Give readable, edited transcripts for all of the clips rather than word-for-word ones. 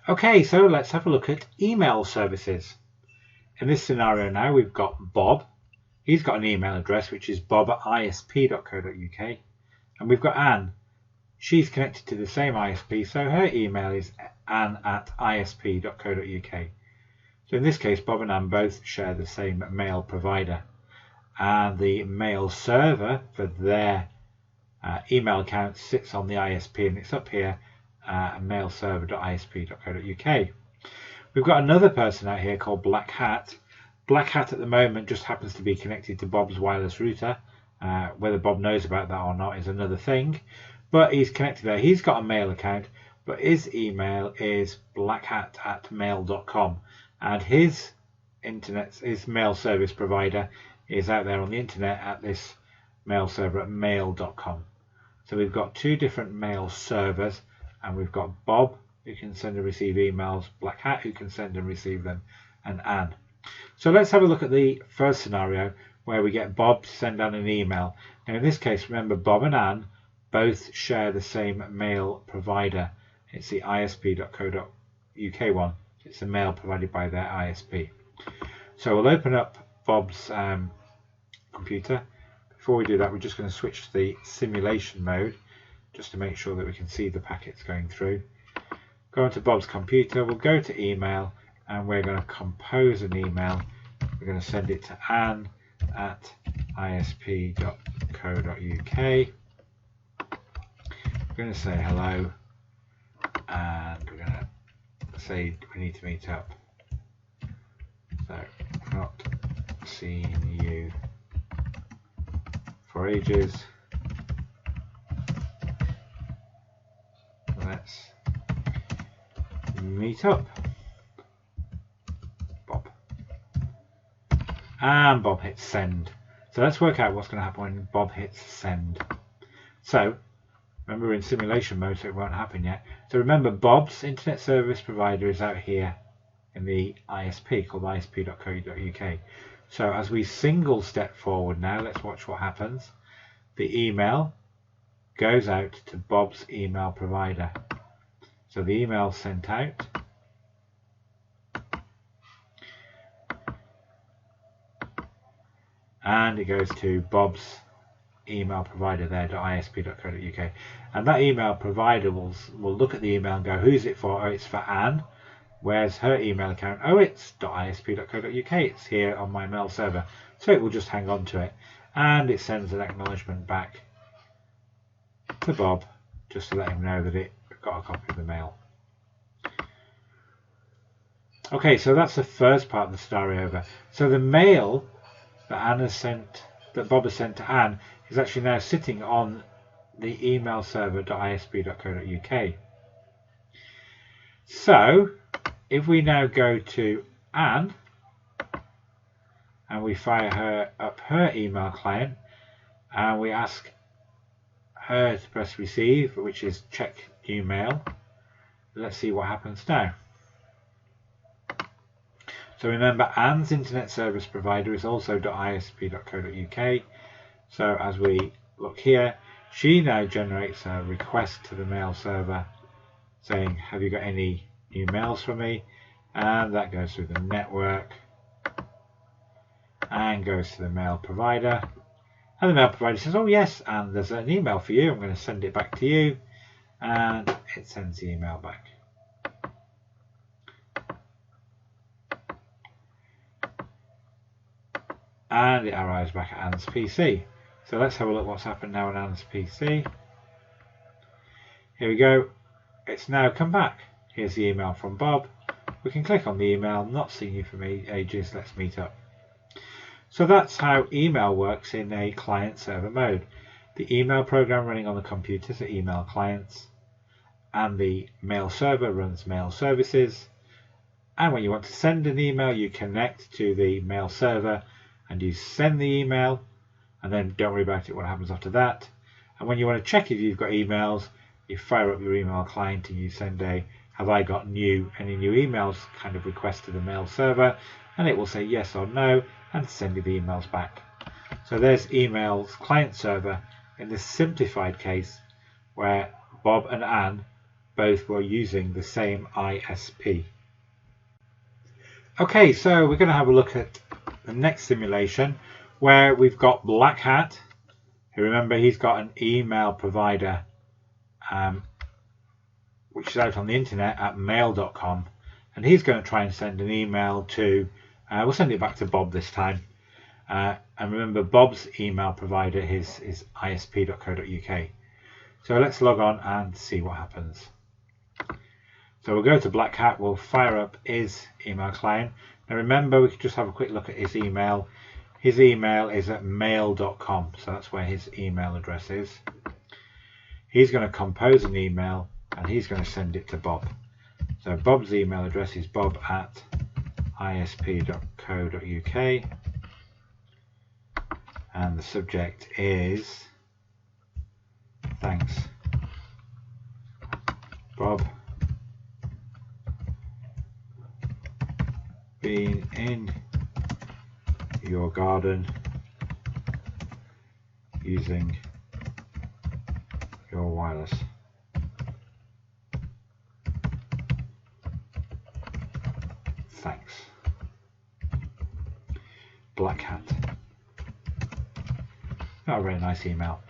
Okay, so let's have a look at email services. In this scenario now, we've got Bob. He's got an email address, which is bob@isp.co.uk. And we've got Anne. She's connected to the same ISP, so her email is anne@isp.co.uk. So in this case, Bob and Anne both share the same mail provider. And the mail server for their email account sits on the ISP, and it's up here, mailserver.isp.co.uk. We've got another person out here called Black Hat. Black Hat at the moment just happens to be connected to Bob's wireless router. Whether Bob knows about that or not is another thing, but he's connected there. He's got a mail account, but his email is blackhat@mail.com, and his mail service provider is out there on the internet at this mail server at mail.com. So we've got two different mail servers, and we've got Bob, who can send and receive emails, Black Hat, who can send and receive them, and Anne. So let's have a look at the first scenario where we get Bob to send Anne an email. Now in this case, remember, Bob and Anne both share the same mail provider. It's the isp.co.uk one. It's the mail provided by their ISP. So we'll open up Bob's computer. Before we do that, we're just going to switch to the simulation mode just to make sure that we can see the packets going through. Go onto Bob's computer, we'll go to email, and we're going to compose an email. We're going to send it to anne@isp.co.uk. We're going to say hello, and we're going to say we need to meet up. So, not seen you for ages. Let's meet up. Bob. And Bob hits send. So let's work out what's going to happen when Bob hits send. So remember, we're in simulation mode, so it won't happen yet. So remember, Bob's internet service provider is out here in the ISP called isp.co.uk. So as we single step forward now, let's watch what happens. The email goes out to Bob's email provider. So the email sent out. And it goes to Bob's email provider there, .isp.co.uk. And that email provider will look at the email and go, who's it for? Oh, it's for Anne. Where's her email account? Oh, it's .isp.co.uk. It's here on my mail server. So it will just hang on to it. And it sends an acknowledgement back to Bob just to let him know that it got a copy of the mail. Okay, so that's the first part of the story over. So the mail that Bob has sent to Anne is actually now sitting on the email server .isp.co.uk. So if we now go to Anne and we fire her up her email client and we ask her to press receive, which is check new mail, let's see what happens now. So remember, Anne's internet service provider is also .isp.co.uk. So as we look here, she now generates a request to the mail server saying, have you got any new mails for me? And that goes through the network and goes to the mail provider. And the mail provider says, oh yes, and there's an email for you. I'm going to send it back to you. And it sends the email back. And it arrives back at Anne's PC. So let's have a look what's happened now on Anne's PC. Here we go. It's now come back. Here's the email from Bob. We can click on the email, not seen you for ages, let's meet up. So that's how email works in a client-server mode. The email program running on the computers are email clients, and the mail server runs mail services. And when you want to send an email, you connect to the mail server and you send the email, and then don't worry about it what happens after that. And when you want to check if you've got emails, you fire up your email client and you send a have I got any new emails kind of request to the mail server, and it will say yes or no and send you the emails back. So there's emails client server in this simplified case where Bob and Anne both were using the same ISP. Okay, so we're going to have a look at the next simulation where we've got Black Hat. Remember, he's got an email provider which is out on the internet at mail.com, and he's going to try and send an email to, we'll send it back to Bob this time. And remember, Bob's email provider is isp.co.uk. So let's log on and see what happens. So we'll go to Black Hat, we'll fire up his email client. Now remember, we can just have a quick look at his email. His email is at mail.com, so that's where his email address is. He's going to compose an email and he's going to send it to Bob. So Bob's email address is bob@isp.co.uk, and the subject is thanks Bob, been in your garden using your wireless. Thanks. Black Hat. Not a very nice email.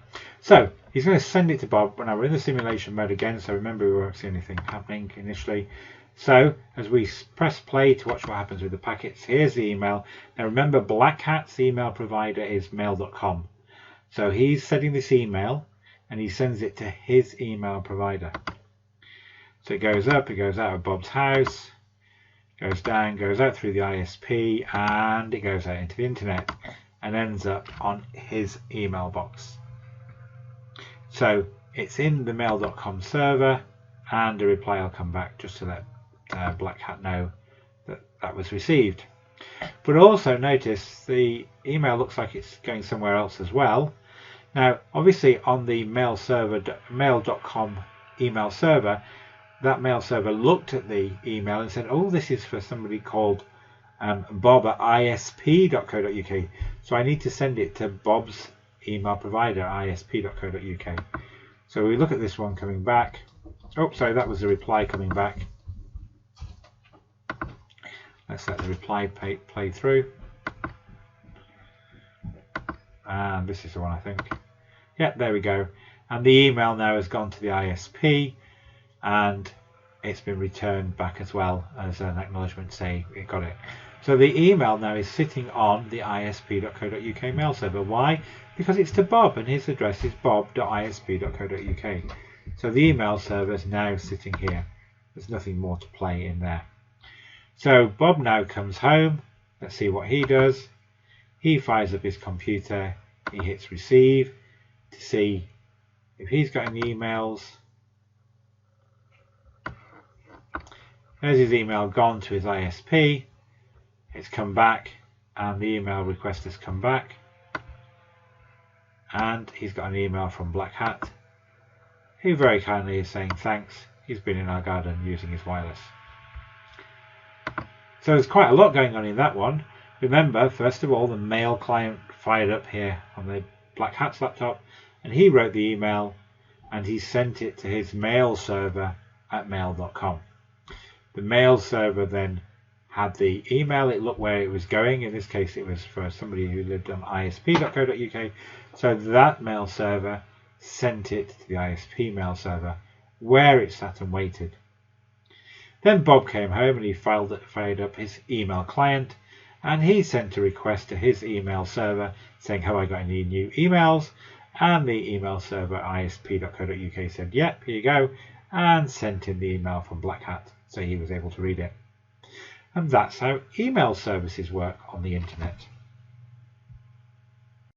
So he's going to send it to Bob. Now we're in the simulation mode again, so remember we won't see anything happening initially. So as we press play to watch what happens with the packets, here's the email. Now remember, Black Hat's email provider is mail.com. So he's sending this email and he sends it to his email provider. So it goes up, it goes out of Bob's house, goes down, goes out through the ISP, and it goes out into the internet and ends up on his email box. So it's in the mail.com server, and a reply will come back just to let Black Hat know that that was received. But also notice the email looks like it's going somewhere else as well. Now obviously on the mail server, mail.com email server, that mail server looked at the email and said, oh, this is for somebody called Bob at isp.co.uk, so I need to send it to Bob's email provider, isp.co.uk. So we look at this one coming back. Oh, sorry, that was the reply coming back. Let's let the reply play through. And this is the one, I think. Yep, there we go. And the email now has gone to the ISP, and it's been returned back as well as an acknowledgement to say it got it. So the email now is sitting on the isp.co.uk mail server. Why? Because it's to Bob, and his address is bob.isp.co.uk. So the email server is now sitting here. There's nothing more to play in there. So Bob now comes home. Let's see what he does. He fires up his computer. He hits receive to see if he's got any emails. There's his email gone to his ISP. It's come back, and the email request has come back. And he's got an email from Black Hat, who very kindly is saying thanks. He's been in our garden using his wireless. So there's quite a lot going on in that one. Remember, first of all, the mail client fired up here on the Black Hat's laptop, and he wrote the email and he sent it to his mail server at mail.com. The mail server then had the email, it looked where it was going. In this case, it was for somebody who lived on isp.co.uk. So that mail server sent it to the ISP mail server, where it sat and waited. Then Bob came home and he fired up his email client, and he sent a request to his email server saying, have I got any new emails? And the email server isp.co.uk said, yep, here you go, and sent in the email from Black Hat, so he was able to read it. And that's how email services work on the internet.